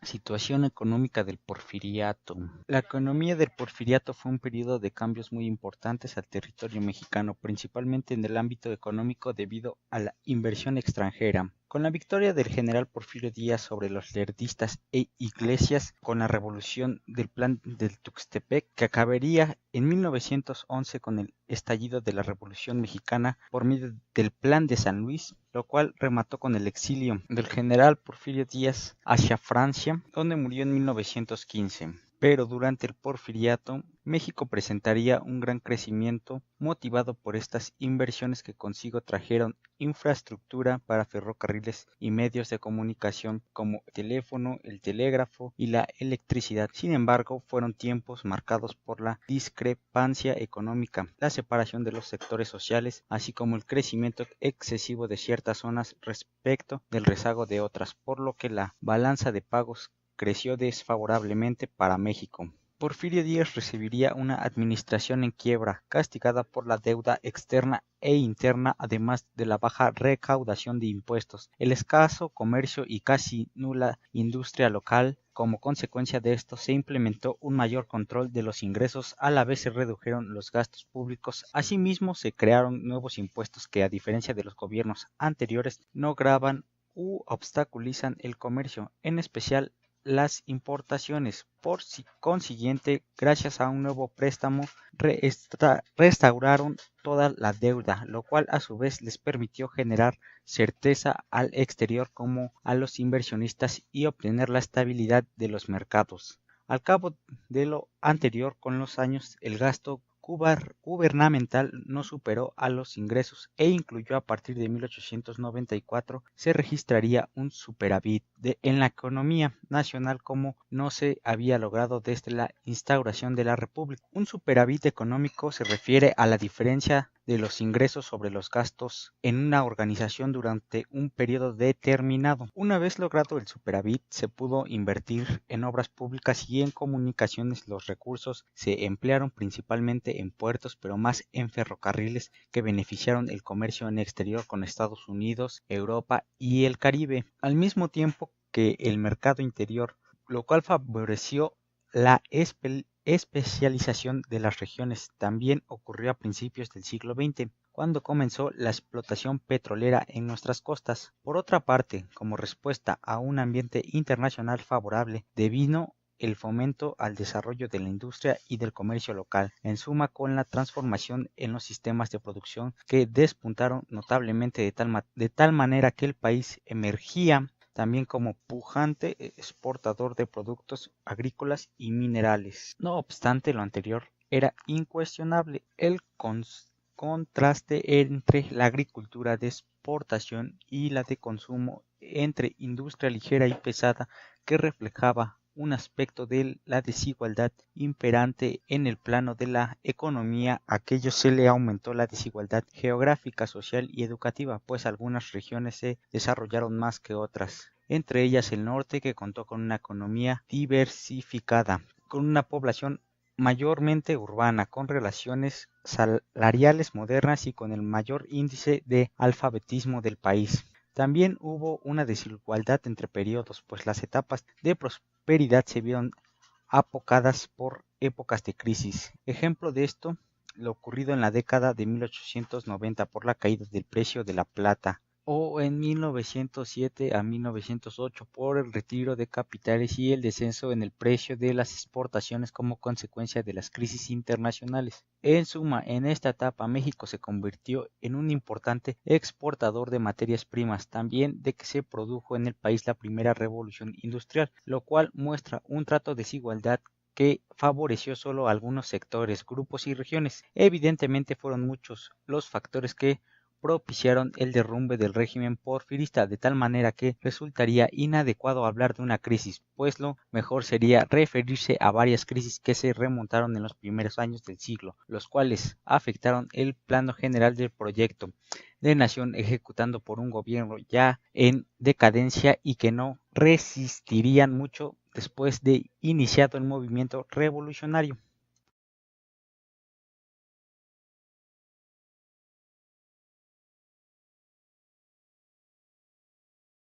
Situación económica del Porfiriato. La economía del Porfiriato fue un periodo de cambios muy importantes al territorio mexicano, principalmente en el ámbito económico debido a la inversión extranjera. Con la victoria del general Porfirio Díaz sobre los leerdistas e Iglesias, con la revolución del Plan del Tuxtepec, que acabaría en 1911 con el estallido de la Revolución Mexicana por medio del Plan de San Luis, lo cual remató con el exilio del general Porfirio Díaz hacia Francia, donde murió en 1915. Pero durante el Porfiriato, México presentaría un gran crecimiento motivado por estas inversiones que consigo trajeron infraestructura para ferrocarriles y medios de comunicación como el teléfono, el telégrafo y la electricidad. Sin embargo, fueron tiempos marcados por la discrepancia económica, la separación de los sectores sociales, así como el crecimiento excesivo de ciertas zonas respecto del rezago de otras, por lo que la balanza de pagos creció desfavorablemente para México. Porfirio Díaz recibiría una administración en quiebra, castigada por la deuda externa e interna, además de la baja recaudación de impuestos, el escaso comercio y casi nula industria local. Como consecuencia de esto, se implementó un mayor control de los ingresos, a la vez se redujeron los gastos públicos. Asimismo, se crearon nuevos impuestos que, a diferencia de los gobiernos anteriores, no gravan u obstaculizan el comercio, en especial las importaciones. Por consiguiente, gracias a un nuevo préstamo, restauraron toda la deuda, lo cual a su vez les permitió generar certeza al exterior como a los inversionistas y obtener la estabilidad de los mercados. Al cabo de lo anterior, con los años, el gasto gubernamental no superó a los ingresos e incluyó a partir de 1894 se registraría un superávit en la economía nacional como no se había logrado desde la instauración de la República. Un superávit económico se refiere a la diferencia de los ingresos sobre los gastos en una organización durante un periodo determinado. Una vez logrado el superávit, se pudo invertir en obras públicas y en comunicaciones. Los recursos se emplearon principalmente en puertos, pero más en ferrocarriles que beneficiaron el comercio en exterior con Estados Unidos, Europa y el Caribe, al mismo tiempo que el mercado interior, lo cual favoreció la especialización de las regiones. También ocurrió a principios del siglo XX, cuando comenzó la explotación petrolera en nuestras costas. Por otra parte, como respuesta a un ambiente internacional favorable, devino el fomento al desarrollo de la industria y del comercio local, en suma con la transformación en los sistemas de producción que despuntaron notablemente de tal manera que el país emergía también como pujante exportador de productos agrícolas y minerales. No obstante, lo anterior era incuestionable. El contraste entre la agricultura de exportación y la de consumo, entre industria ligera y pesada, que reflejaba un aspecto de la desigualdad imperante en el plano de la economía. A aquello se le aumentó la desigualdad geográfica, social y educativa, pues algunas regiones se desarrollaron más que otras, entre ellas el norte, que contó con una economía diversificada, con una población mayormente urbana, con relaciones salariales modernas y con el mayor índice de alfabetismo del país. También hubo una desigualdad entre periodos, pues las etapas de prosperidad se vieron apocadas por épocas de crisis. Ejemplo de esto, lo ocurrido en la década de 1890 por la caída del precio de la plata, o en 1907 a 1908 por el retiro de capitales y el descenso en el precio de las exportaciones como consecuencia de las crisis internacionales. En suma, en esta etapa México se convirtió en un importante exportador de materias primas, también de que se produjo en el país la primera revolución industrial, lo cual muestra un trato de desigualdad que favoreció solo a algunos sectores, grupos y regiones. Evidentemente fueron muchos los factores que propiciaron el derrumbe del régimen porfirista, de tal manera que resultaría inadecuado hablar de una crisis, pues lo mejor sería referirse a varias crisis que se remontaron en los primeros años del siglo, los cuales afectaron el plano general del proyecto de nación ejecutando por un gobierno ya en decadencia y que no resistirían mucho después de iniciado el movimiento revolucionario.